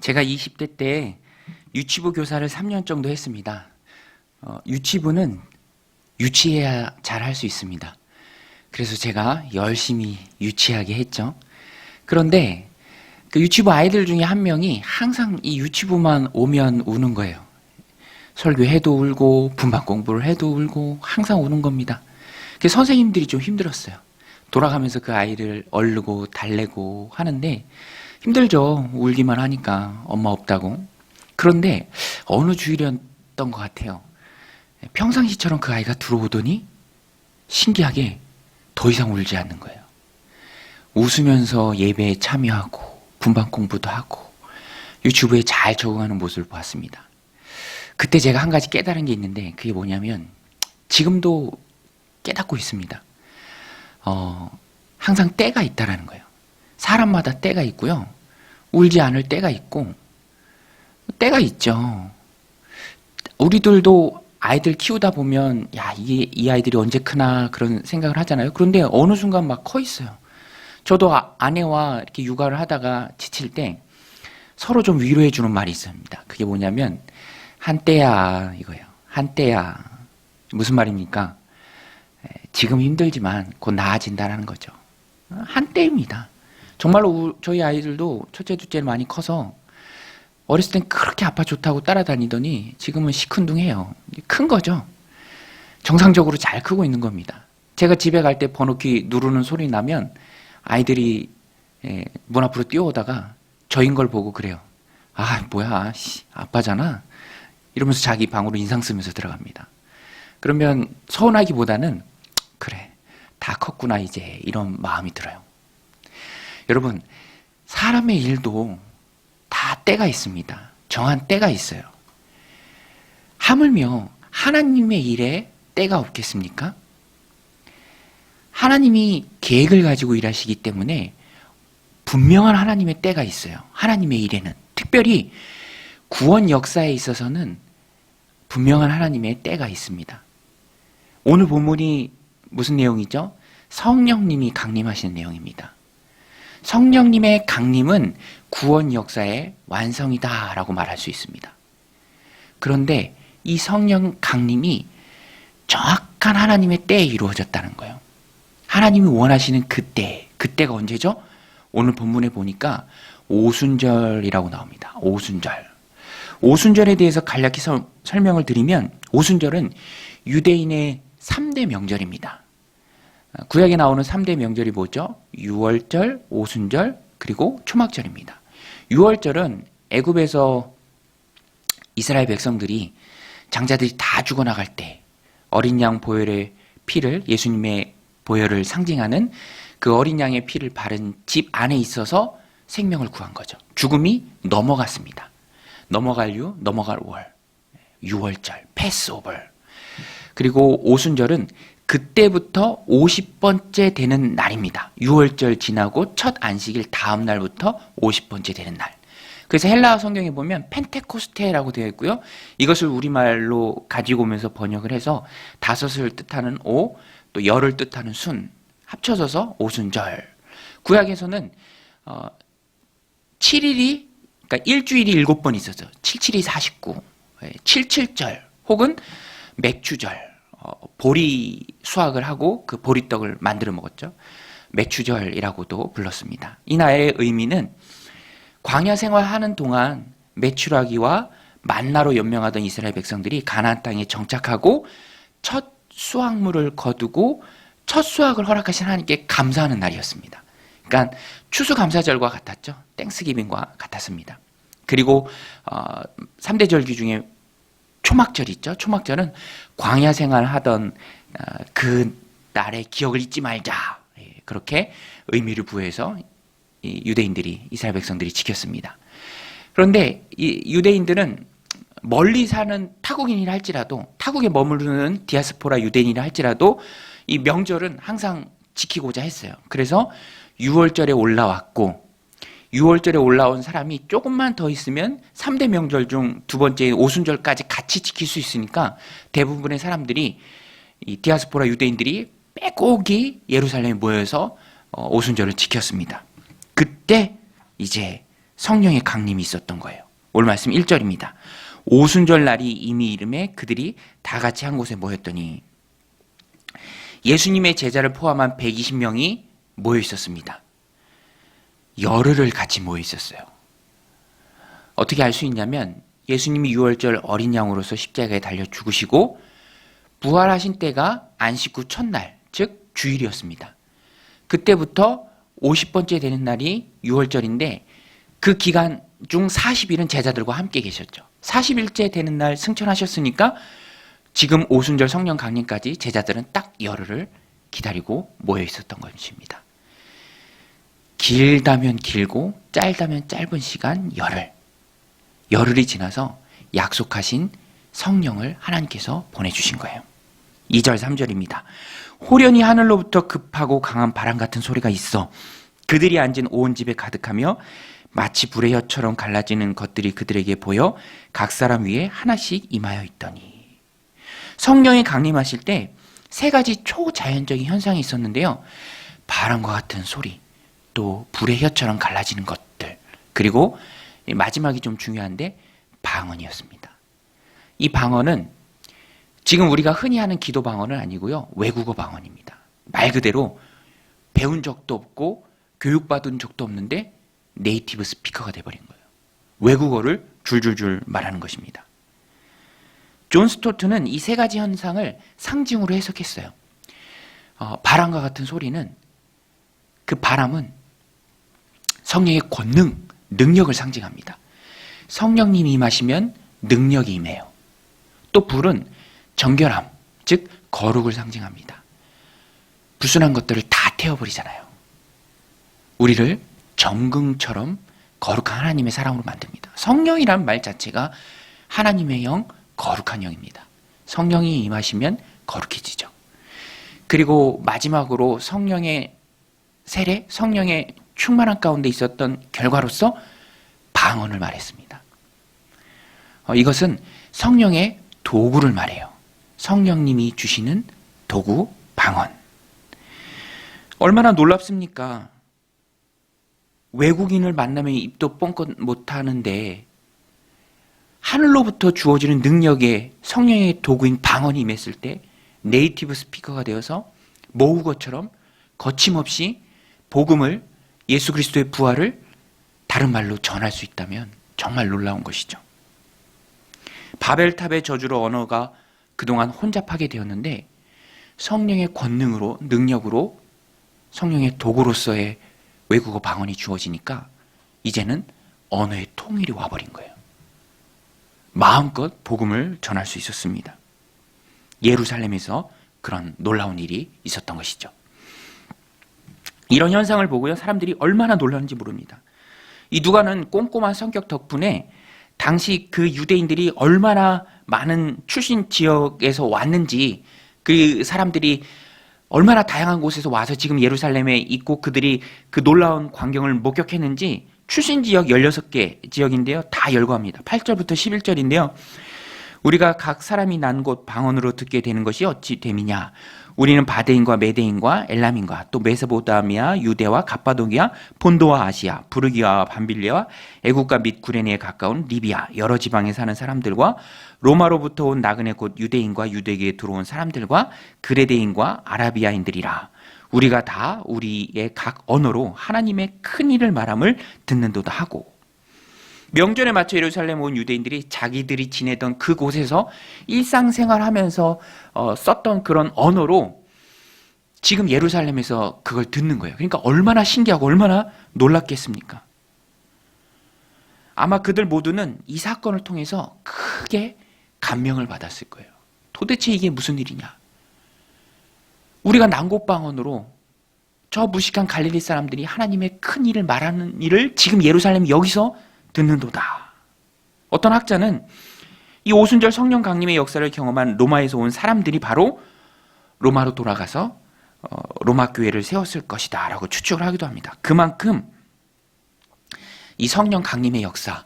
제가 20대 때 유치부 교사를 3년 정도 했습니다. 유치부는 유치해야 잘 할 수 있습니다. 그래서 제가 열심히 유치하게 했죠. 그런데 그 유치부 아이들 중에 한 명이 항상 이 유치부만 오면 우는 거예요. 설교해도 울고 분반 공부를 해도 울고 항상 우는 겁니다. 그래서 선생님들이 좀 힘들었어요. 돌아가면서 그 아이를 얼르고 달래고 하는데 힘들죠. 울기만 하니까 엄마 없다고. 그런데 어느 주일이었던 것 같아요. 평상시처럼 그 아이가 들어오더니 신기하게 더 이상 울지 않는 거예요. 웃으면서 예배에 참여하고 분반 공부도 하고 유치부에 잘 적응하는 모습을 보았습니다. 그때 제가 한 가지 깨달은 게 있는데 그게 뭐냐면 지금도 깨닫고 있습니다. 항상 때가 있다라는 거예요. 사람마다 때가 있고요. 울지 않을 때가 있고 때가 있죠. 우리들도 아이들 키우다 보면 야, 이 아이들이 언제 크나 그런 생각을 하잖아요. 그런데 어느 순간 막 커 있어요. 저도 아내와 이렇게 육아를 하다가 지칠 때 서로 좀 위로해 주는 말이 있습니다. 그게 뭐냐면 한때야 이거예요. 한때야. 무슨 말입니까? 지금 힘들지만 곧 나아진다라는 거죠. 한때입니다. 정말로 저희 아이들도 첫째, 둘째를 많이 커서 어렸을 땐 그렇게 아빠 좋다고 따라다니더니 지금은 시큰둥해요. 큰 거죠. 정상적으로 잘 크고 있는 겁니다. 제가 집에 갈 때 번호키 누르는 소리 나면 아이들이 문 앞으로 뛰어오다가 저인 걸 보고 그래요. 아, 뭐야, 아빠잖아. 이러면서 자기 방으로 인상 쓰면서 들어갑니다. 그러면 서운하기보다는 그래, 다 컸구나 이제 이런 마음이 들어요. 여러분, 사람의 일도 다 때가 있습니다. 정한 때가 있어요. 하물며 하나님의 일에 때가 없겠습니까? 하나님이 계획을 가지고 일하시기 때문에 분명한 하나님의 때가 있어요. 하나님의 일에는. 특별히 구원 역사에 있어서는 분명한 하나님의 때가 있습니다. 오늘 본문이 무슨 내용이죠? 성령님이 강림하시는 내용입니다. 성령님의 강림은 구원 역사의 완성이다라고 말할 수 있습니다. 그런데 이 성령 강림이 정확한 하나님의 때에 이루어졌다는 거예요. 하나님이 원하시는 그때가 언제죠? 오늘 본문에 보니까 오순절이라고 나옵니다. 오순절. 오순절에 대해서 간략히 설명을 드리면 오순절은 유대인의 3대 명절입니다. 구약에 나오는 3대 명절이 뭐죠? 유월절, 오순절, 그리고 초막절입니다. 유월절은 애굽에서 이스라엘 백성들이 장자들이 다 죽어나갈 때 어린 양 보혈의 피를 예수님의 보혈을 상징하는 그 어린 양의 피를 바른 집 안에 있어서 생명을 구한 거죠. 죽음이 넘어갔습니다. 넘어갈 월, 유월절, 패스오버. 그리고 오순절은 그때부터 50번째 되는 날입니다. 유월절 지나고 첫 안식일 다음 날부터 50번째 되는 날. 그래서 헬라어 성경에 보면 펜테코스테라고 되어 있고요. 이것을 우리말로 가지고 오면서 번역을 해서 다섯을 뜻하는 오, 또 열을 뜻하는 순 합쳐져서 오순절. 구약에서는 7일이 그러니까 일주일이 7번 있었죠. 77이 49, 77절 혹은 맥주절. 보리 수확을 하고 그 보리떡을 만들어 먹었죠. 맥주절이라고도 불렀습니다. 이 날의 의미는 광야 생활하는 동안 메추라기와 만나로 연명하던 이스라엘 백성들이 가나안 땅에 정착하고 첫 수확물을 거두고 첫 수확을 허락하신 하나님께 감사하는 날이었습니다. 그러니까 추수감사절과 같았죠. 땡스기빙과 같았습니다. 그리고 3대 절기 중에 초막절 있죠. 초막절은 광야 생활하던 그 날의 기억을 잊지 말자. 그렇게 의미를 부여해서 유대인들이 이스라엘 백성들이 지켰습니다. 그런데 이 유대인들은 멀리 사는 타국인이라 할지라도 타국에 머무르는 디아스포라 유대인이라 할지라도 이 명절은 항상 지키고자 했어요. 그래서 6월절에 올라왔고 6월절에 올라온 사람이 조금만 더 있으면 3대 명절 중 두 번째 오순절까지 같이 지킬 수 있으니까 대부분의 사람들이 이 디아스포라 유대인들이 빼곡이 예루살렘에 모여서 오순절을 지켰습니다. 그때 이제 성령의 강림이 있었던 거예요. 오늘 말씀 1절입니다. 오순절 날이 이미 이름에 그들이 다 같이 한 곳에 모였더니 예수님의 제자를 포함한 120명이 모여 있었습니다. 열흘을 같이 모여 있었어요. 어떻게 알 수 있냐면 예수님이 유월절 어린 양으로서 십자가에 달려 죽으시고 부활하신 때가 안식 후 첫날, 즉 주일이었습니다. 그때부터 50번째 되는 날이 유월절인데 그 기간 중 40일은 제자들과 함께 계셨죠. 40일째 되는 날 승천하셨으니까 지금 오순절 성령 강림까지 제자들은 딱 열흘을 기다리고 모여 있었던 것입니다. 길다면 길고 짧다면 짧은 시간 열흘. 열흘이 지나서 약속하신 성령을 하나님께서 보내주신 거예요. 2절 3절입니다. 호련히 하늘로부터 급하고 강한 바람 같은 소리가 있어 그들이 앉은 온 집에 가득하며 마치 불의 혀처럼 갈라지는 것들이 그들에게 보여 각 사람 위에 하나씩 임하여 있더니 성령이 강림하실 때 세 가지 초자연적인 현상이 있었는데요. 바람과 같은 소리, 또 불의 혀처럼 갈라지는 것들, 그리고 마지막이 좀 중요한데 방언이었습니다. 이 방언은 지금 우리가 흔히 하는 기도 방언은 아니고요. 외국어 방언입니다. 말 그대로 배운 적도 없고 교육받은 적도 없는데 네이티브 스피커가 돼버린 거예요. 외국어를 줄줄줄 말하는 것입니다. 존 스토트는 이 세 가지 현상을 상징으로 해석했어요. 바람과 같은 소리는 그 바람은 성령의 권능, 능력을 상징합니다. 성령님이 임하시면 능력이 임해요. 또 불은 정결함, 즉 거룩을 상징합니다. 불순한 것들을 다 태워버리잖아요. 우리를 정금처럼 거룩한 하나님의 사람으로 만듭니다. 성령이란 말 자체가 하나님의 영, 거룩한 영입니다. 성령이 임하시면 거룩해지죠. 그리고 마지막으로 성령의 세례, 성령의 충만한 가운데 있었던 결과로서 방언을 말했습니다. 이것은 성령의 도구를 말해요. 성령님이 주시는 도구, 방언. 얼마나 놀랍습니까? 외국인을 만나면 입도 뻥끗 못하는데 하늘로부터 주어지는 능력에 성령의 도구인 방언이 임했을 때 네이티브 스피커가 되어서 모국어처럼 거침없이 복음을, 예수 그리스도의 부활을 다른 말로 전할 수 있다면 정말 놀라운 것이죠. 바벨탑의 저주로 언어가 그동안 혼잡하게 되었는데 성령의 권능으로, 능력으로, 성령의 도구로서의 외국어 방언이 주어지니까 이제는 언어의 통일이 와버린 거예요. 마음껏 복음을 전할 수 있었습니다. 예루살렘에서 그런 놀라운 일이 있었던 것이죠. 이런 현상을 보고요, 사람들이 얼마나 놀랐는지 모릅니다. 이 누가는 꼼꼼한 성격 덕분에 당시 그 유대인들이 얼마나 많은 출신 지역에서 왔는지, 그 사람들이 얼마나 다양한 곳에서 와서 지금 예루살렘에 있고 그들이 그 놀라운 광경을 목격했는지 출신 지역 16개 지역인데요. 다 열거합니다. 8절부터 11절인데요. 우리가 각 사람이 난 곳 방언으로 듣게 되는 것이 어찌 됨이냐. 우리는 바데인과 메데인과 엘람인과 또 메소포타미아, 유대와 갑바도기아, 본도와 아시아, 부르기아와 밤빌리아와 애국과 및 구레네에 가까운 리비아 여러 지방에 사는 사람들과 로마로부터 온 나그네 곧 유대인과 유대계에 들어온 사람들과 그레데인과 아라비아인들이라. 우리가 다 우리의 각 언어로 하나님의 큰 일을 말함을 듣는도다 하고, 명절에 맞춰 예루살렘 온 유대인들이 자기들이 지내던 그곳에서 일상생활하면서 썼던 그런 언어로 지금 예루살렘에서 그걸 듣는 거예요. 그러니까 얼마나 신기하고 얼마나 놀랐겠습니까? 아마 그들 모두는 이 사건을 통해서 크게 감명을 받았을 거예요. 도대체 이게 무슨 일이냐? 우리가 난곳방언으로 저 무식한 갈릴리 사람들이 하나님의 큰 일을 말하는 일을 지금 예루살렘 여기서 듣는도다. 어떤 학자는 이 오순절 성령 강림의 역사를 경험한 로마에서 온 사람들이 바로 로마로 돌아가서 로마 교회를 세웠을 것이다 라고 추측을 하기도 합니다. 그만큼 이 성령 강림의 역사,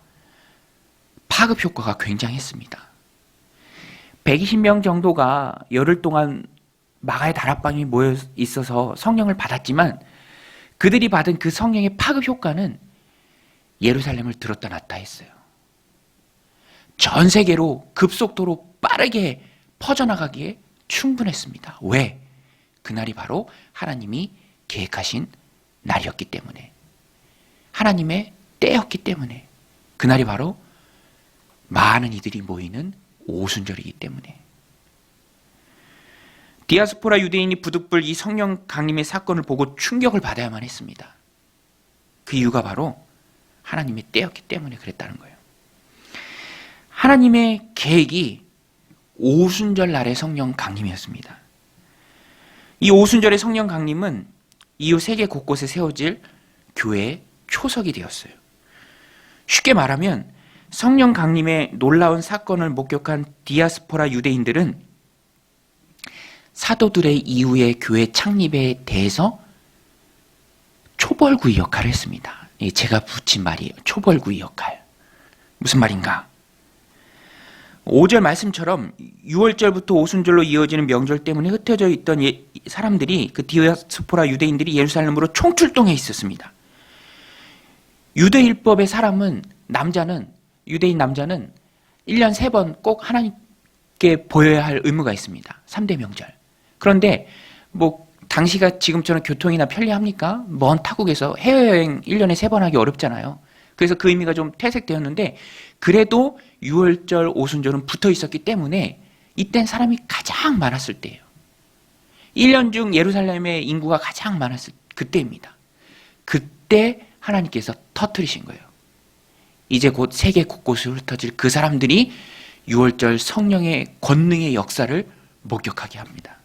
파급 효과가 굉장했습니다. 120명 정도가 열흘 동안 마가의 다락방에 모여 있어서 성령을 받았지만 그들이 받은 그 성령의 파급 효과는 예루살렘을 들었다 놨다 했어요. 전 세계로 급속도로 빠르게 퍼져나가기에 충분했습니다. 왜? 그날이 바로 하나님이 계획하신 날이었기 때문에, 하나님의 때였기 때문에, 그날이 바로 많은 이들이 모이는 오순절이기 때문에. 디아스포라 유대인이 부득불 이 성령 강림의 사건을 보고 충격을 받아야만 했습니다. 그 이유가 바로 하나님의 때였기 때문에 그랬다는 거예요. 하나님의 계획이 오순절 날의 성령 강림이었습니다. 이 오순절의 성령 강림은 이후 세계 곳곳에 세워질 교회의 초석이 되었어요. 쉽게 말하면 성령 강림의 놀라운 사건을 목격한 디아스포라 유대인들은 사도들의 이후의 교회 창립에 대해서 초벌구이 역할을 했습니다. 제가 붙인 말이에요. 초벌구이 역할. 무슨 말인가? 5절 말씀처럼 6월절부터 오순절로 이어지는 명절 때문에 흩어져 있던 사람들이, 그 디아스포라 유대인들이 예루살렘으로 총출동해 있었습니다. 유대율법의 사람은, 유대인 남자는 1년 3번 꼭 하나님께 보여야 할 의무가 있습니다. 3대 명절. 그런데 당시가 지금처럼 교통이나 편리합니까? 먼 타국에서 해외여행 1년에 3번 하기 어렵잖아요. 그래서 그 의미가 좀 퇴색되었는데, 그래도 6월절 오순절은 붙어 있었기 때문에 이땐 사람이 가장 많았을 때예요. 1년 중 예루살렘의 인구가 가장 많았을 그때입니다. 그때 하나님께서 터뜨리신 거예요. 이제 곧 세계 곳곳으로 흩어질 그 사람들이 6월절 성령의 권능의 역사를 목격하게 합니다.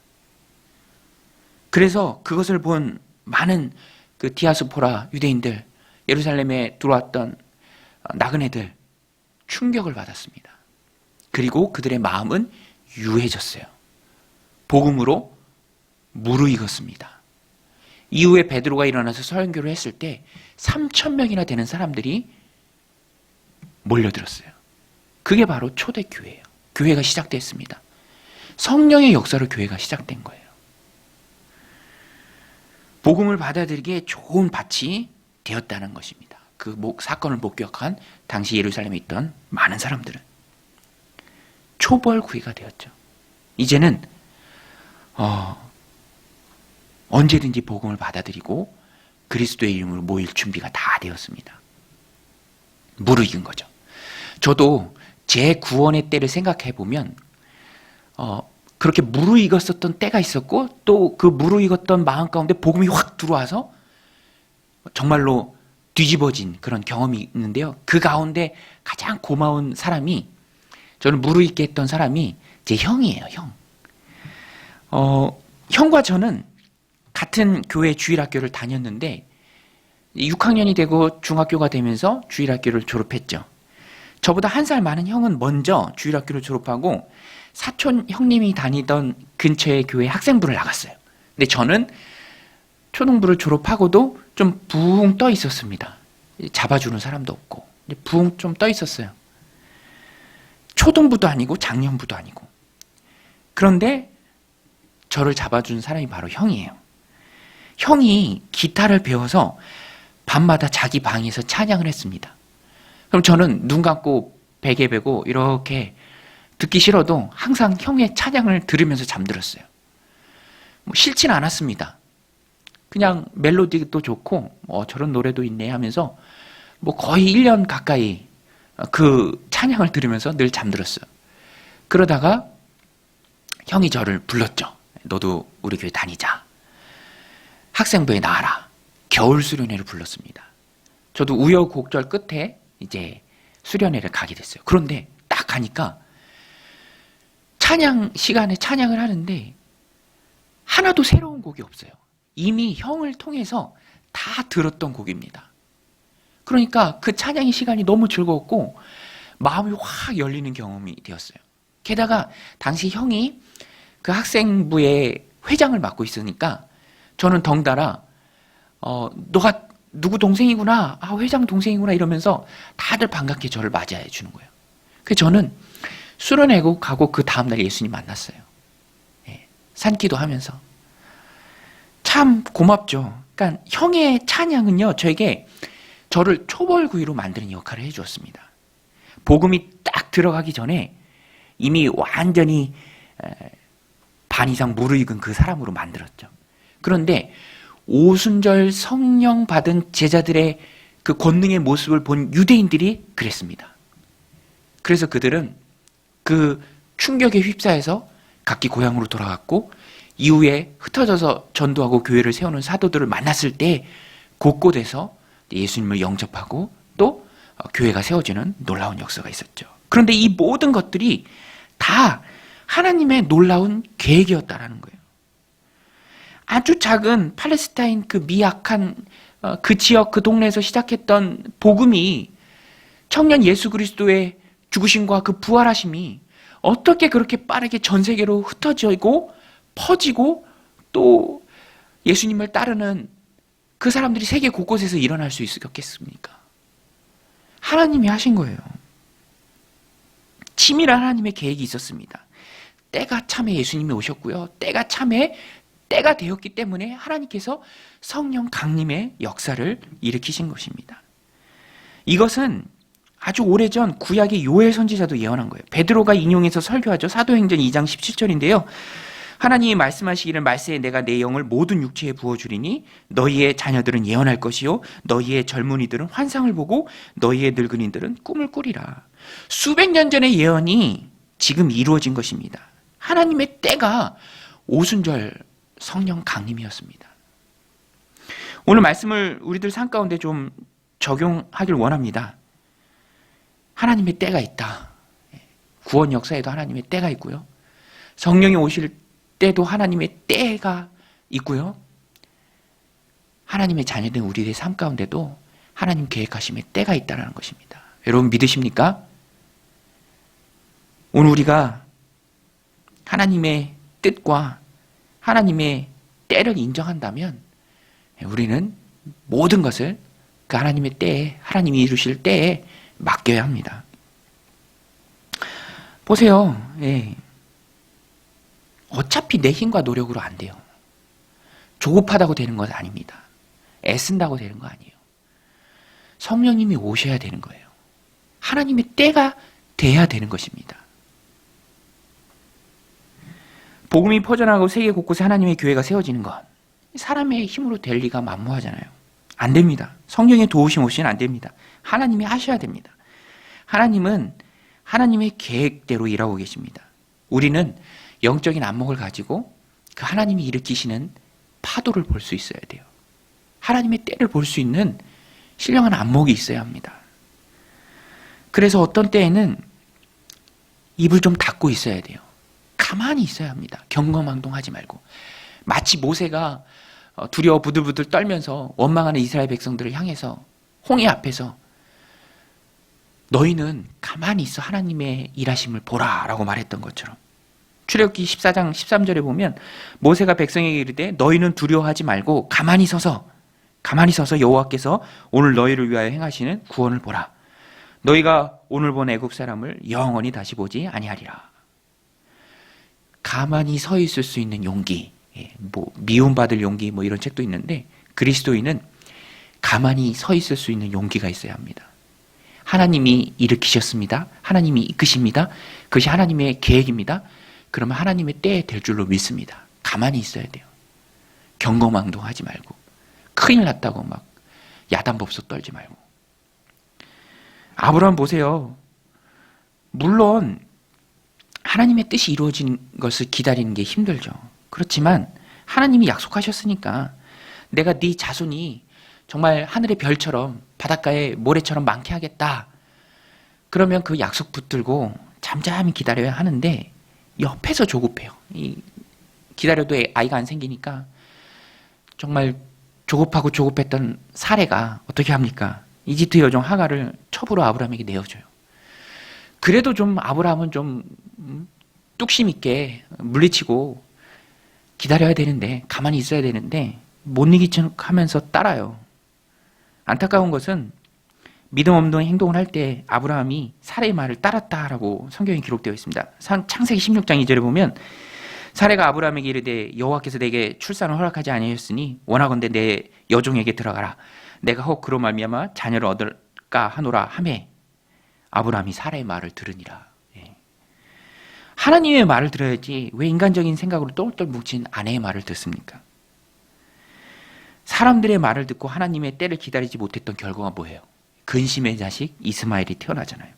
그래서 그것을 본 많은 그 디아스포라 유대인들, 예루살렘에 들어왔던 나그네들 충격을 받았습니다. 그리고 그들의 마음은 유해졌어요. 복음으로 무르익었습니다. 이후에 베드로가 일어나서 설교를 했을 때 3,000명이나 되는 사람들이 몰려들었어요. 그게 바로 초대교회예요. 교회가 시작됐습니다. 성령의 역사로 교회가 시작된 거예요. 복음을 받아들이기에 좋은 밭이 되었다는 것입니다. 그 사건을 목격한 당시 예루살렘에 있던 많은 사람들은 초벌구이가 되었죠. 이제는 언제든지 복음을 받아들이고 그리스도의 이름으로 모일 준비가 다 되었습니다. 무르익은 거죠. 저도 제 구원의 때를 생각해 보면 그렇게 무르익었었던 때가 있었고, 또 그 무르익었던 마음 가운데 복음이 확 들어와서 정말로 뒤집어진 그런 경험이 있는데요. 그 가운데 가장 고마운 사람이, 저는 무르익게 했던 사람이 제 형이에요. 형과 저는 같은 교회 주일학교를 다녔는데 6학년이 되고 중학교가 되면서 주일학교를 졸업했죠. 저보다 1살 많은 형은 먼저 주일학교를 졸업하고 사촌 형님이 다니던 근처의 교회 학생부를 나갔어요. 근데 저는 초등부를 졸업하고도 좀 붕 떠 있었습니다. 잡아주는 사람도 없고 붕 좀 떠 있었어요. 초등부도 아니고 작년부도 아니고. 그런데 저를 잡아준 사람이 바로 형이에요. 형이 기타를 배워서 밤마다 자기 방에서 찬양을 했습니다. 그럼 저는 눈 감고 베개 베고 이렇게 듣기 싫어도 항상 형의 찬양을 들으면서 잠들었어요. 싫지는 않았습니다. 그냥 멜로디도 좋고 저런 노래도 있네 하면서 거의 1년 가까이 그 찬양을 들으면서 늘 잠들었어요. 그러다가 형이 저를 불렀죠. 너도 우리 교회 다니자. 학생부에 나와라. 겨울 수련회를 불렀습니다. 저도 우여곡절 끝에 이제 수련회를 가게 됐어요. 그런데 딱 가니까 찬양 시간에 찬양을 하는데 하나도 새로운 곡이 없어요. 이미 형을 통해서 다 들었던 곡입니다. 그러니까 그 찬양의 시간이 너무 즐거웠고 마음이 확 열리는 경험이 되었어요. 게다가 당시 형이 그 학생부의 회장을 맡고 있으니까 저는 덩달아 너가 누구 동생이구나, 회장 동생이구나 이러면서 다들 반갑게 저를 맞이해 주는 거예요. 그래서 저는 수련회고 가고 그 다음날 예수님 만났어요. 산기도 하면서. 참 고맙죠. 그러니까 형의 찬양은요, 저에게 저를 초벌구이로 만드는 역할을 해주었습니다. 복음이 딱 들어가기 전에 이미 완전히 반 이상 무르익은 그 사람으로 만들었죠. 그런데 오순절 성령 받은 제자들의 그 권능의 모습을 본 유대인들이 그랬습니다. 그래서 그들은 그 충격에 휩싸여서 각기 고향으로 돌아갔고, 이후에 흩어져서 전도하고 교회를 세우는 사도들을 만났을 때 곳곳에서 예수님을 영접하고 또 교회가 세워지는 놀라운 역사가 있었죠. 그런데 이 모든 것들이 다 하나님의 놀라운 계획이었다라는 거예요. 아주 작은 팔레스타인 그 미약한 그 지역, 그 동네에서 시작했던 복음이, 청년 예수 그리스도의 죽으심과 그 부활하심이 어떻게 그렇게 빠르게 전 세계로 흩어지고 퍼지고 또 예수님을 따르는 그 사람들이 세계 곳곳에서 일어날 수 있었겠습니까? 하나님이 하신 거예요. 치밀한 하나님의 계획이 있었습니다. 때가 참에 예수님이 오셨고요. 때가 참에 때가 되었기 때문에 하나님께서 성령 강림의 역사를 일으키신 것입니다. 이것은 아주 오래전 구약의 요엘 선지자도 예언한 거예요. 베드로가 인용해서 설교하죠. 사도행전 2장 17절인데요. 하나님이 말씀하시기를 말세에 내가 내 영을 모든 육체에 부어주리니 너희의 자녀들은 예언할 것이요 너희의 젊은이들은 환상을 보고 너희의 늙은이들은 꿈을 꾸리라. 수백 년 전의 예언이 지금 이루어진 것입니다. 하나님의 때가 오순절 성령 강림이었습니다. 오늘 말씀을 우리들 삶 가운데 좀 적용하길 원합니다. 하나님의 때가 있다. 구원 역사에도 하나님의 때가 있고요. 성령이 오실 때도 하나님의 때가 있고요. 하나님의 자녀된 우리의 삶 가운데도 하나님 계획하심의 때가 있다는 것입니다. 여러분 믿으십니까? 오늘 우리가 하나님의 뜻과 하나님의 때를 인정한다면 우리는 모든 것을 그 하나님의 때에, 하나님이 이루실 때에 맡겨야 합니다. 보세요. 어차피 내 힘과 노력으로 안 돼요. 조급하다고 되는 것 아닙니다. 애쓴다고 되는 거 아니에요. 성령님이 오셔야 되는 거예요. 하나님의 때가 돼야 되는 것입니다. 복음이 퍼져나가고 세계 곳곳에 하나님의 교회가 세워지는 것, 사람의 힘으로 될 리가 만무하잖아요. 안 됩니다. 성령의 도우심 없이는 안 됩니다. 하나님이 하셔야 됩니다. 하나님은 하나님의 계획대로 일하고 계십니다. 우리는 영적인 안목을 가지고 그 하나님이 일으키시는 파도를 볼 수 있어야 돼요. 하나님의 때를 볼 수 있는 신령한 안목이 있어야 합니다. 그래서 어떤 때에는 입을 좀 닫고 있어야 돼요. 가만히 있어야 합니다. 경거망동하지 말고. 마치 모세가 두려워 부들부들 떨면서 원망하는 이스라엘 백성들을 향해서 홍해 앞에서 너희는 가만히 있어 하나님의 일하심을 보라 라고 말했던 것처럼, 출애굽기 14장 13절에 보면 모세가 백성에게 이르되 너희는 두려워하지 말고 가만히 서서 여호와께서 오늘 너희를 위하여 행하시는 구원을 보라. 너희가 오늘 본 애굽 사람을 영원히 다시 보지 아니하리라. 가만히 서 있을 수 있는 용기, 미움받을 용기 이런 책도 있는데, 그리스도인은 가만히 서 있을 수 있는 용기가 있어야 합니다. 하나님이 일으키셨습니다. 하나님이 이끄십니다. 그것이 하나님의 계획입니다. 그러면 하나님의 때에 될 줄로 믿습니다. 가만히 있어야 돼요. 경거망동하지 말고, 큰일 났다고 막 야단법석 떨지 말고. 아브라함 보세요. 물론 하나님의 뜻이 이루어지는 것을 기다리는 게 힘들죠. 그렇지만 하나님이 약속하셨으니까 내가 네 자손이 정말 하늘의 별처럼 바닷가의 모래처럼 많게 하겠다. 그러면 그 약속 붙들고 잠잠히 기다려야 하는데 옆에서 조급해요. 기다려도 아이가 안 생기니까 정말 조급하고 조급했던 사례가 어떻게 합니까? 이집트 여종 하가를 첩으로 아브라함에게 내어줘요. 그래도 좀 아브라함은 좀 뚝심 있게 물리치고 기다려야 되는데, 가만히 있어야 되는데 못 이긴 척 하면서 따라요. 안타까운 것은 믿음 없는 행동을 할 때 아브라함이 사레의 말을 따랐다라고 성경에 기록되어 있습니다. 창세기 16장 2절에 보면 사레가 아브라함에게 이르되 여호와께서 내게 출산을 허락하지 아니하였으니 원하건대 내 여종에게 들어가라. 내가 혹 그로 말미암아 자녀를 얻을까 하노라 하매 아브라함이 사라의 말을 들으니라. 예. 하나님의 말을 들어야지 왜 인간적인 생각으로 똘똘 뭉친 아내의 말을 듣습니까? 사람들의 말을 듣고 하나님의 때를 기다리지 못했던 결과가 뭐예요? 근심의 자식 이스마엘이 태어나잖아요.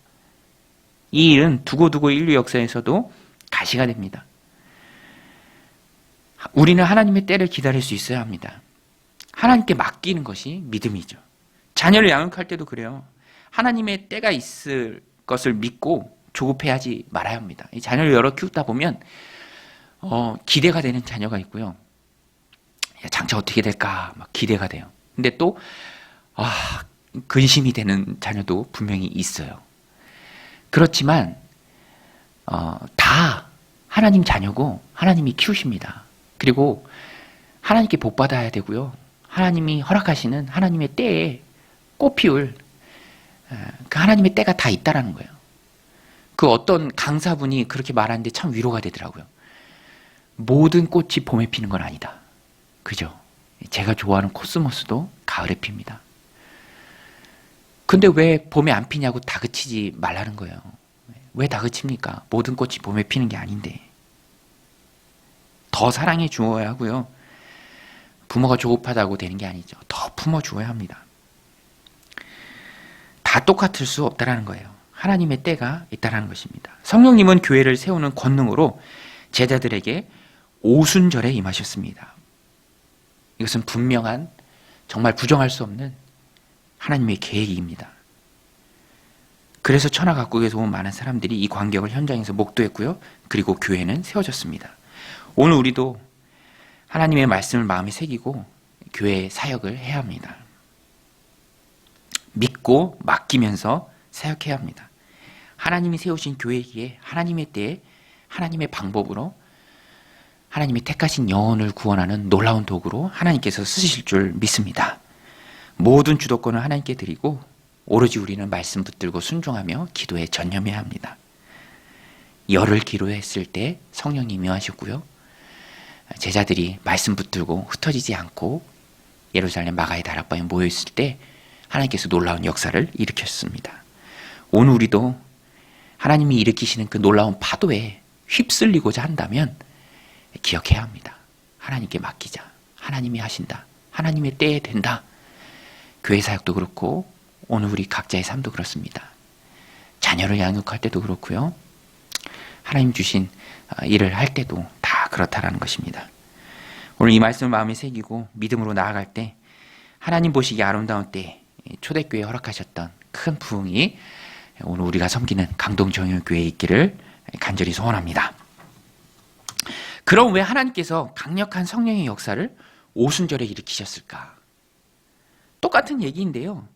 이 일은 두고두고 인류 역사에서도 가시가 됩니다. 우리는 하나님의 때를 기다릴 수 있어야 합니다. 하나님께 맡기는 것이 믿음이죠. 자녀를 양육할 때도 그래요. 하나님의 때가 있을 것을 믿고 조급해하지 말아야 합니다. 이 자녀를 여러 키우다 보면 기대가 되는 자녀가 있고요. 야, 장차 어떻게 될까 막 기대가 돼요. 근데 또 근심이 되는 자녀도 분명히 있어요. 그렇지만 다 하나님 자녀고 하나님이 키우십니다. 그리고 하나님께 복 받아야 되고요. 하나님이 허락하시는 하나님의 때에 꽃 피울 그 하나님의 때가 다 있다라는 거예요. 그 어떤 강사분이 그렇게 말하는데 참 위로가 되더라고요. 모든 꽃이 봄에 피는 건 아니다. 그죠? 제가 좋아하는 코스모스도 가을에 핍니다. 근데 왜 봄에 안 피냐고 다그치지 말라는 거예요. 왜 다그칩니까? 모든 꽃이 봄에 피는 게 아닌데. 더 사랑해 주어야 하고요. 부모가 조급하다고 되는 게 아니죠. 더 품어 주어야 합니다. 다 똑같을 수 없다라는 거예요. 하나님의 때가 있다라는 것입니다. 성령님은 교회를 세우는 권능으로 제자들에게 오순절에 임하셨습니다. 이것은 분명한, 정말 부정할 수 없는 하나님의 계획입니다. 그래서 천하 각국에서 온 많은 사람들이 이 광경을 현장에서 목도했고요. 그리고 교회는 세워졌습니다. 오늘 우리도 하나님의 말씀을 마음에 새기고 교회의 사역을 해야 합니다. 믿고 맡기면서 사역해야 합니다. 하나님이 세우신 교회이기에 하나님의 때에 하나님의 방법으로 하나님이 택하신 영혼을 구원하는 놀라운 도구로 하나님께서 쓰실 줄 믿습니다. 모든 주도권을 하나님께 드리고 오로지 우리는 말씀 붙들고 순종하며 기도에 전념해야 합니다. 열흘 기도했을 때 성령님이 임하셨고요. 제자들이 말씀 붙들고 흩어지지 않고 예루살렘 마가의 다락방에 모여있을 때 하나님께서 놀라운 역사를 일으켰습니다. 오늘 우리도 하나님이 일으키시는 그 놀라운 파도에 휩쓸리고자 한다면 기억해야 합니다. 하나님께 맡기자. 하나님이 하신다. 하나님의 때에 된다. 교회 사역도 그렇고 오늘 우리 각자의 삶도 그렇습니다. 자녀를 양육할 때도 그렇고요. 하나님 주신 일을 할 때도 다 그렇다라는 것입니다. 오늘 이 말씀을 마음에 새기고 믿음으로 나아갈 때 하나님 보시기에 아름다운 때 초대교회에 허락하셨던 큰 부흥이 오늘 우리가 섬기는 강동정연교회에 있기를 간절히 소원합니다. 그럼 왜 하나님께서 강력한 성령의 역사를 오순절에 일으키셨을까? 똑같은 얘기인데요.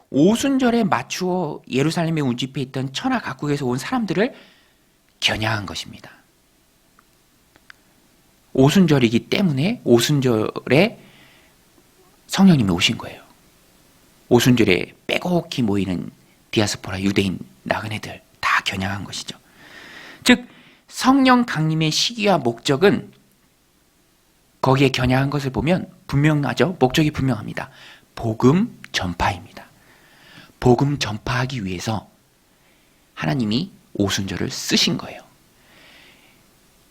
오순절에 맞추어 예루살렘에 운집해 있던 천하 각국에서 온 사람들을 겨냥한 것입니다. 오순절이기 때문에 오순절에 성령님이 오신 거예요. 오순절에 빼곡히 모이는 디아스포라 유대인 나그네들 다 겨냥한 것이죠. 즉 성령 강림의 시기와 목적은 거기에 겨냥한 것을 보면 분명하죠. 목적이 분명합니다. 복음 전파입니다. 복음 전파하기 위해서 하나님이 오순절을 쓰신 거예요.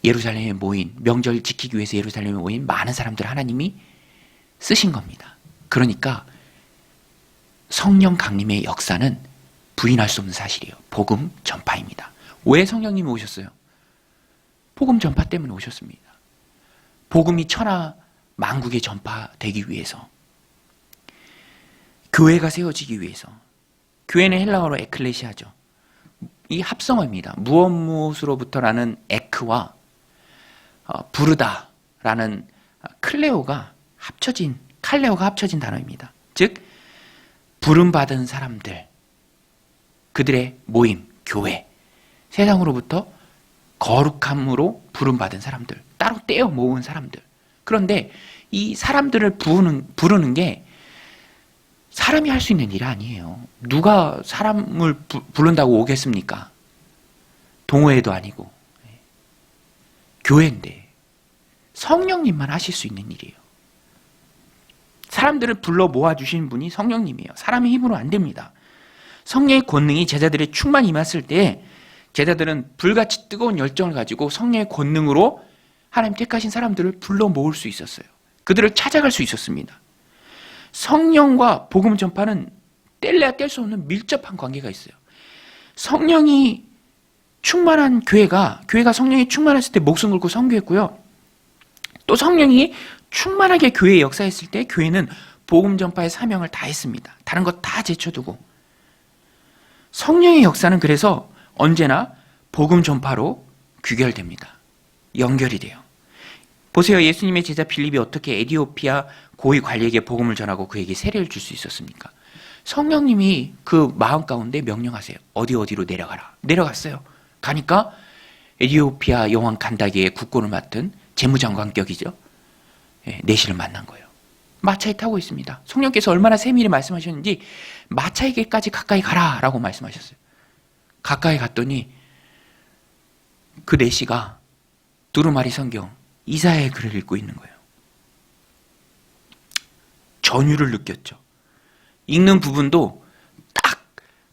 예루살렘에 모인, 명절 지키기 위해서 예루살렘에 모인 많은 사람들 하나님이 쓰신 겁니다. 그러니까 성령 강림의 역사는 부인할 수 없는 사실이에요. 복음 전파입니다. 왜 성령님이 오셨어요? 복음 전파 때문에 오셨습니다. 복음이 천하 만국에 전파되기 위해서, 교회가 세워지기 위해서. 교회는 헬라어로 에클레시아죠. 이 합성어입니다. 무엇무엇으로부터라는 에크와 부르다라는 칼레오가 합쳐진 단어입니다. 즉 부름받은 사람들, 그들의 모임, 교회, 세상으로부터 거룩함으로 부름받은 사람들, 따로 떼어 모은 사람들. 그런데 이 사람들을 부르는 게 사람이 할 수 있는 일이 아니에요. 누가 사람을 부른다고 오겠습니까? 동호회도 아니고. 교회인데 성령님만 하실 수 있는 일이에요. 사람들을 불러 모아주시는 분이 성령님이에요. 사람의 힘으로 안 됩니다. 성령의 권능이 제자들의 충만히 임했을 때 제자들은 불같이 뜨거운 열정을 가지고 성령의 권능으로 하나님 택하신 사람들을 불러 모을 수 있었어요. 그들을 찾아갈 수 있었습니다. 성령과 복음 전파는 뗄래야 뗄 수 없는 밀접한 관계가 있어요. 성령이 충만한 교회가 성령이 충만했을 때 목숨 걸고 선교했고요. 또 성령이 충만하게 교회에 역사했을 때 교회는 복음 전파의 사명을 다했습니다. 다른 것 다 제쳐두고. 성령의 역사는 그래서 언제나 복음 전파로 귀결됩니다. 연결이 돼요. 보세요. 예수님의 제자 빌립이 어떻게 에티오피아 고위 관리에게 복음을 전하고 그에게 세례를 줄 수 있었습니까? 성령님이 그 마음 가운데 명령하세요. 어디로 내려가라. 내려갔어요. 가니까 에티오피아 여왕 간다기의 국권을 맡은 재무장관격이죠. 내시를 만난 거예요. 마차에 타고 있습니다. 성령께서 얼마나 세밀히 말씀하셨는지 마차에게까지 가까이 가라라고 말씀하셨어요. 가까이 갔더니 그 내시가 두루마리 성경 이사야의 글을 읽고 있는 거예요. 전율을 느꼈죠. 읽는 부분도 딱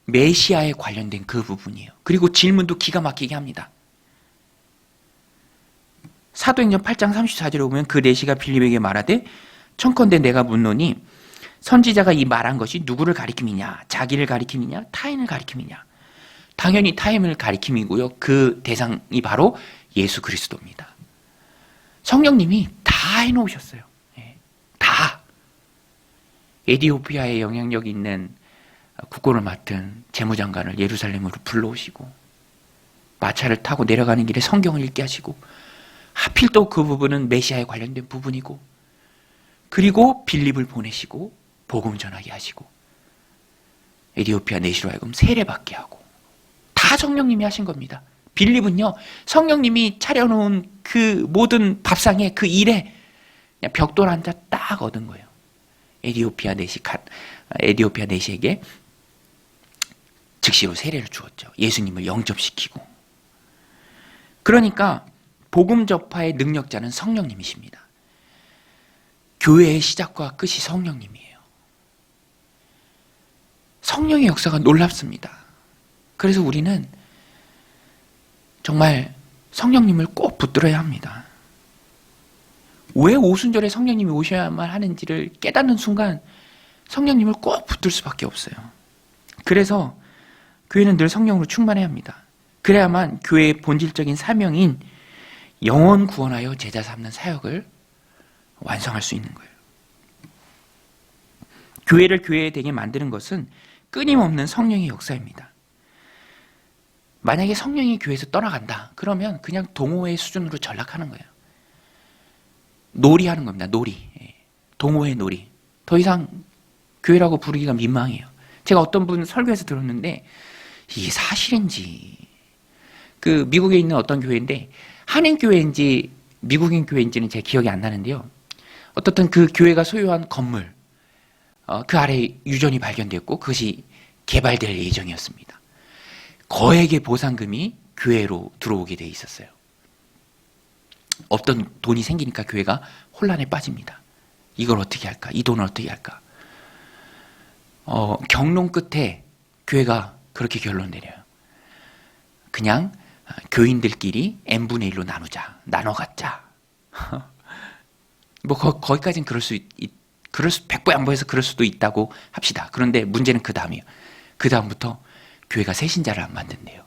메시아에 관련된 그 부분이에요. 그리고 질문도 기가 막히게 합니다. 사도행전 8장 34절에 보면 그 내시가 빌립에게 말하되 청컨대 내가 묻노니 선지자가 이 말한 것이 누구를 가리킴이냐, 자기를 가리킴이냐, 타인을 가리킴이냐. 당연히 타인을 가리킴이고요. 그 대상이 바로 예수 그리스도입니다. 성령님이 다 해놓으셨어요. 다. 에티오피아에 영향력 있는 국권을 맡은 재무장관을 예루살렘으로 불러오시고 마차를 타고 내려가는 길에 성경을 읽게 하시고 하필 또 그 부분은 메시아에 관련된 부분이고 그리고 빌립을 보내시고 복음 전하게 하시고 에티오피아 내시로 하여금 세례받게 하고 다 성령님이 하신 겁니다. 빌립은요 성령님이 차려놓은 그 모든 밥상에 그 일에 그냥 벽돌 한 자 딱 얻은 거예요. 에티오피아 내시에게 즉시로 세례를 주었죠. 예수님을 영접시키고. 그러니까 복음 전파의 능력자는 성령님이십니다. 교회의 시작과 끝이 성령님이에요. 성령의 역사가 놀랍습니다. 그래서 우리는 정말 성령님을 꼭 붙들어야 합니다. 왜 오순절에 성령님이 오셔야만 하는지를 깨닫는 순간 성령님을 꼭 붙들 수밖에 없어요. 그래서 교회는 늘 성령으로 충만해야 합니다. 그래야만 교회의 본질적인 사명인 영혼 구원하여 제자 삼는 사역을 완성할 수 있는 거예요. 교회를 교회 되게 만드는 것은 끊임없는 성령의 역사입니다. 만약에 성령이 교회에서 떠나간다. 그러면 그냥 동호회 수준으로 전락하는 거예요. 놀이하는 겁니다. 놀이. 동호회 놀이. 더 이상 교회라고 부르기가 민망해요. 제가 어떤 분 설교에서 들었는데 이게 사실인지 그 미국에 있는 어떤 교회인데 한인교회인지 미국인 교회인지는 제 기억이 안 나는데요. 어떻든 그 교회가 소유한 건물 그 아래 유전이 발견됐고 그것이 개발될 예정이었습니다. 거액의 보상금이 교회로 들어오게 돼 있었어요. 없던 돈이 생기니까 교회가 혼란에 빠집니다. 이걸 어떻게 할까? 이 돈을 어떻게 할까? 경론 끝에 교회가 그렇게 결론 내려요. 그냥 교인들끼리 n분의 1로 나누자. 나눠 갖자. 뭐 거기까지는 그럴 수 100보 양보해서 그럴 수도 있다고 합시다. 그런데 문제는 그 다음이에요. 그 다음부터 교회가 새신자를 안 만든대요.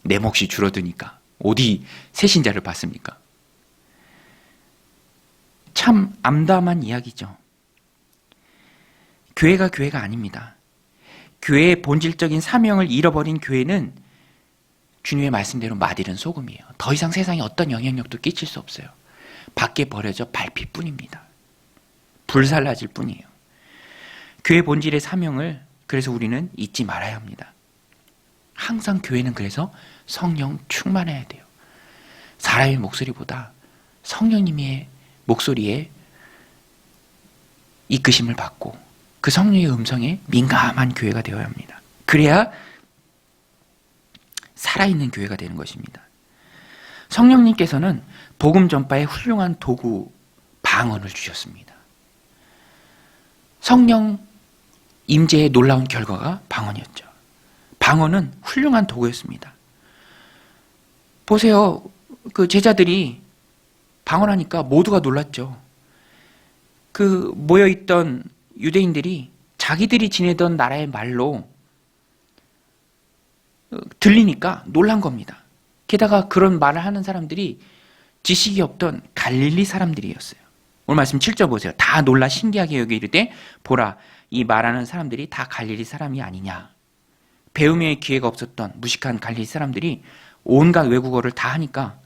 내 몫이 줄어드니까 어디 새신자를 받습니까? 참 암담한 이야기죠. 교회가 아닙니다. 교회의 본질적인 사명을 잃어버린 교회는 주님의 말씀대로 맛 잃은 소금이에요. 더 이상 세상에 어떤 영향력도 끼칠 수 없어요. 밖에 버려져 밟힐 뿐입니다. 불살라질 뿐이에요. 교회 본질의 사명을 그래서 우리는 잊지 말아야 합니다. 항상 교회는 그래서 성령 충만해야 돼요. 사람의 목소리보다 성령님의 목소리에 이끄심을 받고 그 성령의 음성에 민감한 교회가 되어야 합니다. 그래야 살아있는 교회가 되는 것입니다. 성령님께서는 복음 전파에 훌륭한 도구 방언을 주셨습니다. 성령 임재의 놀라운 결과가 방언이었죠. 방언은 훌륭한 도구였습니다. 보세요. 그 제자들이 방언하니까 모두가 놀랐죠. 그 모여있던 유대인들이 자기들이 지내던 나라의 말로 들리니까 놀란 겁니다. 게다가 그런 말을 하는 사람들이 지식이 없던 갈릴리 사람들이었어요. 오늘 말씀 7절 보세요. 다 놀라 신기하게 여겨 이르되 보라 이 말하는 사람들이 다 갈릴리 사람이 아니냐. 배움의 기회가 없었던 무식한 갈릴리 사람들이 온갖 외국어를 다 하니까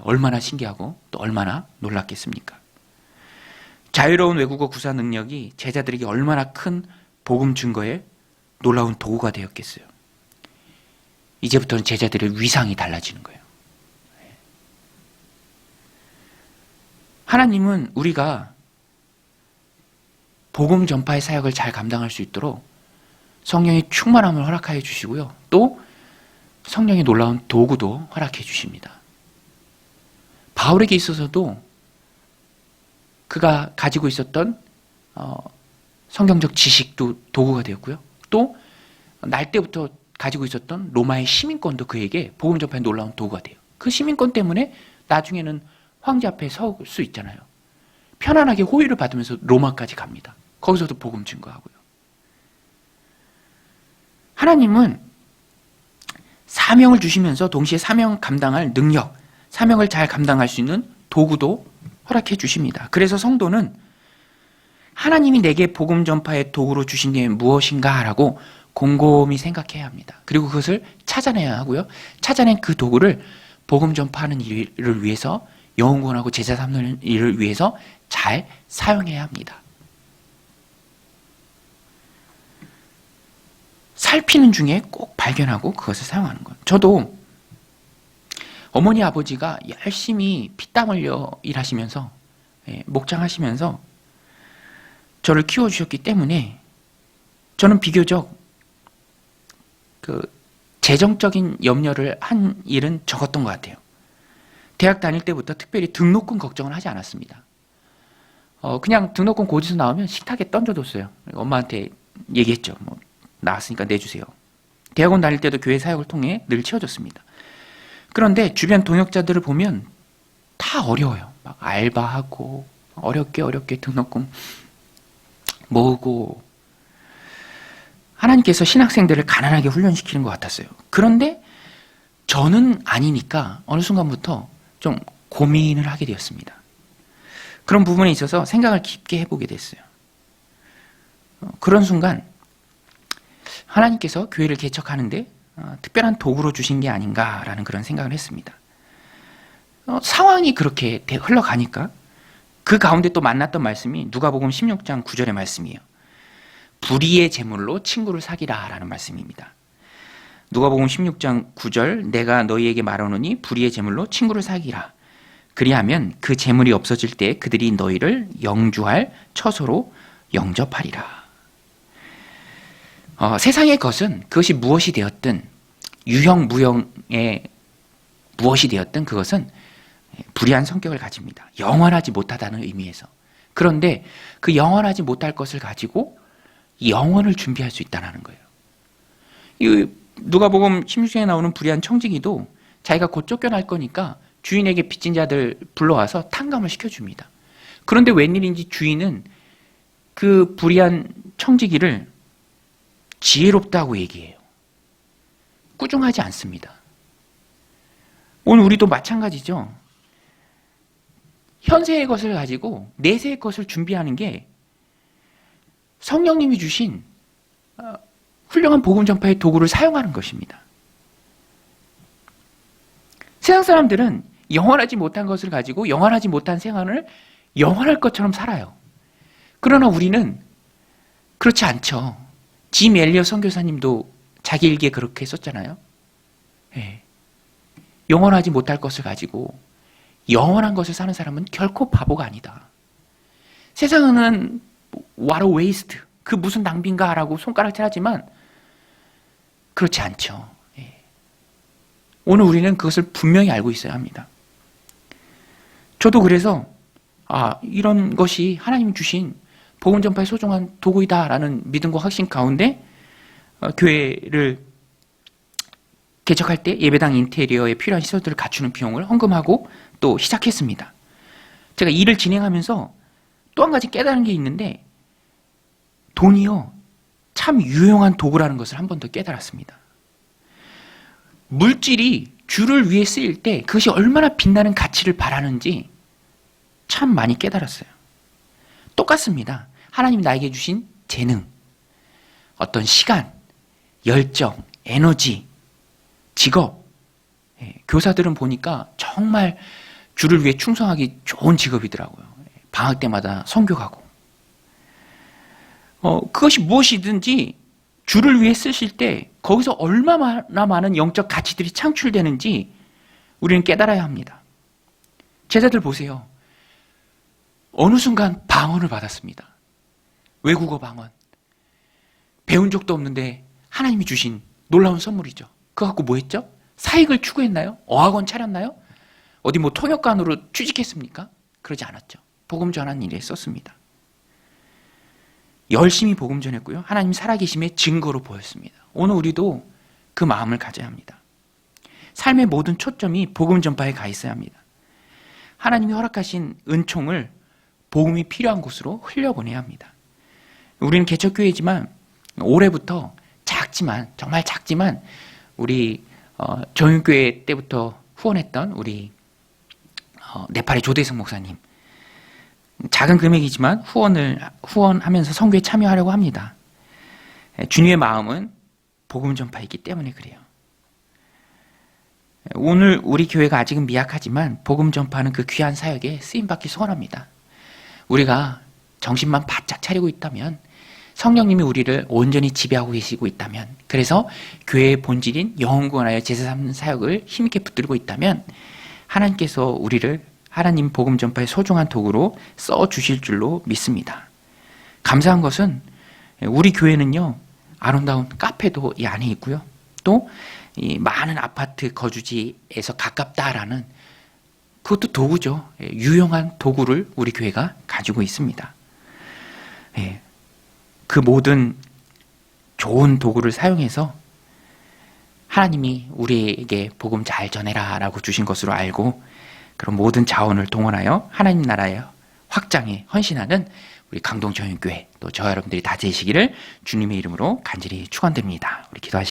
얼마나 신기하고 또 얼마나 놀랐겠습니까? 자유로운 외국어 구사 능력이 제자들에게 얼마나 큰 복음 증거에 놀라운 도구가 되었겠어요. 이제부터는 제자들의 위상이 달라지는 거예요. 하나님은 우리가 복음 전파의 사역을 잘 감당할 수 있도록 성령의 충만함을 허락하여 주시고요. 또 성령의 놀라운 도구도 허락해 주십니다. 바울에게 있어서도 그가 가지고 있었던 성경적 지식도 도구가 되었고요. 또 날 때부터 가지고 있었던 로마의 시민권도 그에게 복음 전파에 놀라운 도구가 돼요. 그 시민권 때문에 나중에는 황제 앞에 설 수 있잖아요. 편안하게 호의를 받으면서 로마까지 갑니다. 거기서도 복음 증거하고요. 하나님은 사명을 주시면서 동시에 사명 감당할 능력, 사명을 잘 감당할 수 있는 도구도 허락해 주십니다. 그래서 성도는 하나님이 내게 복음 전파의 도구로 주신 게 무엇인가 라고 곰곰이 생각해야 합니다. 그리고 그것을 찾아내야 하고요. 찾아낸 그 도구를 복음 전파하는 일을 위해서 영혼 구원하고 제자 삼는 일을 위해서 잘 사용해야 합니다. 살피는 중에 꼭 발견하고 그것을 사용하는 것. 저도 어머니 아버지가 열심히 피땀 흘려 일하시면서 목장하시면서 저를 키워주셨기 때문에 저는 비교적 그 재정적인 염려를 한 일은 적었던 것 같아요. 대학 다닐 때부터 특별히 등록금 걱정을 하지 않았습니다. 그냥 등록금 고지서 나오면 식탁에 던져뒀어요. 엄마한테 얘기했죠. 뭐 나왔으니까 내주세요. 대학원 다닐 때도 교회 사역을 통해 늘 채워줬습니다. 그런데 주변 동역자들을 보면 다 어려워요. 막 알바하고 어렵게 등록금 모으고 하나님께서 신학생들을 가난하게 훈련시키는 것 같았어요. 그런데 저는 아니니까 어느 순간부터 좀 고민을 하게 되었습니다. 그런 부분에 있어서 생각을 깊게 해보게 됐어요. 그런 순간 하나님께서 교회를 개척하는데 특별한 도구로 주신 게 아닌가라는 그런 생각을 했습니다. 상황이 그렇게 흘러가니까 그 가운데 또 만났던 말씀이 누가복음 16장 9절의 말씀이에요. 불의의 제물로 친구를 사귀라 라는 말씀입니다. 누가복음 16장 9절 내가 너희에게 말하노니 불의의 제물로 친구를 사귀라. 그리하면 그 제물이 없어질 때 그들이 너희를 영주할 처소로 영접하리라. 세상의 것은 그것이 무엇이 되었든 유형 무형의 무엇이 되었든 그것은 불의한 성격을 가집니다. 영원하지 못하다는 의미에서. 그런데 그 영원하지 못할 것을 가지고 영원을 준비할 수 있다는 거예요. 이 누가복음 16장에 나오는 불의한 청지기도 자기가 곧 쫓겨날 거니까 주인에게 빚진 자들 불러와서 탕감을 시켜줍니다. 그런데 웬일인지 주인은 그 불의한 청지기를 지혜롭다고 얘기해요. 꾸중하지 않습니다. 오늘 우리도 마찬가지죠. 현세의 것을 가지고 내세의 것을 준비하는 게 성령님이 주신 훌륭한 복음 전파의 도구를 사용하는 것입니다. 세상 사람들은 영원하지 못한 것을 가지고 영원하지 못한 생활을 영원할 것처럼 살아요. 그러나 우리는 그렇지 않죠. 짐 엘리엇 선교사님도 자기 일기에 그렇게 썼잖아요. 네. 영원하지 못할 것을 가지고 영원한 것을 사는 사람은 결코 바보가 아니다. 세상은 what a waste, 그 무슨 낭비인가 라고 손가락질하지만 그렇지 않죠. 예. 오늘 우리는 그것을 분명히 알고 있어야 합니다. 저도 그래서 이런 것이 하나님이 주신 복음 전파의 소중한 도구이다라는 믿음과 확신 가운데 교회를 개척할 때 예배당 인테리어에 필요한 시설들을 갖추는 비용을 헌금하고 또 시작했습니다. 제가 일을 진행하면서 또 한 가지 깨달은 게 있는데, 돈이요 참 유용한 도구라는 것을 한 번 더 깨달았습니다. 물질이 주를 위해 쓰일 때 그것이 얼마나 빛나는 가치를 바라는지 참 많이 깨달았어요. 똑같습니다. 하나님이 나에게 주신 재능, 어떤 시간, 열정, 에너지, 직업, 교사들은 보니까 정말 주를 위해 충성하기 좋은 직업이더라고요. 방학 때마다 선교 가고. 그것이 무엇이든지 주를 위해 쓰실 때 거기서 얼마나 많은 영적 가치들이 창출되는지 우리는 깨달아야 합니다. 제자들 보세요. 어느 순간 방언을 받았습니다. 외국어 방언. 배운 적도 없는데 하나님이 주신 놀라운 선물이죠. 그거 갖고 뭐 했죠? 사익을 추구했나요? 어학원 차렸나요? 어디 뭐 통역관으로 취직했습니까? 그러지 않았죠. 복음 전하는 일에 썼습니다. 열심히 복음 전했고요. 하나님 살아계심의 증거로 보였습니다. 오늘 우리도 그 마음을 가져야 합니다. 삶의 모든 초점이 복음 전파에 가 있어야 합니다. 하나님이 허락하신 은총을 복음이 필요한 곳으로 흘려보내야 합니다. 우리는 개척교회지만 올해부터 작지만, 정말 작지만 우리 정육교회 때부터 후원했던 우리 네팔의 조대승 목사님, 작은 금액이지만 후원하면서 선교에 참여하려고 합니다. 주님의 마음은 복음 전파이기 때문에 그래요. 오늘 우리 교회가 아직은 미약하지만 복음 전파는 그 귀한 사역에 쓰임받기 소원합니다. 우리가 정신만 바짝 차리고 있다면, 성령님이 우리를 온전히 지배하고 계시고 있다면, 그래서 교회의 본질인 영혼 구원하여 제사 삼는 사역을 힘있게 붙들고 있다면 하나님께서 우리를 하나님 복음 전파의 소중한 도구로 써주실 줄로 믿습니다. 감사한 것은 우리 교회는요, 아름다운 카페도 이 안에 있고요. 또 이 많은 아파트 거주지에서 가깝다라는, 그것도 도구죠. 유용한 도구를 우리 교회가 가지고 있습니다. 그 모든 좋은 도구를 사용해서 하나님이 우리에게 복음 잘 전해라 라고 주신 것으로 알고, 그런 모든 자원을 동원하여 하나님 나라의 확장에 헌신하는 우리 강동정육교회, 또 저 여러분들이 다 되시기를 주님의 이름으로 간절히 축원드립니다. 우리 기도하시겠습니다.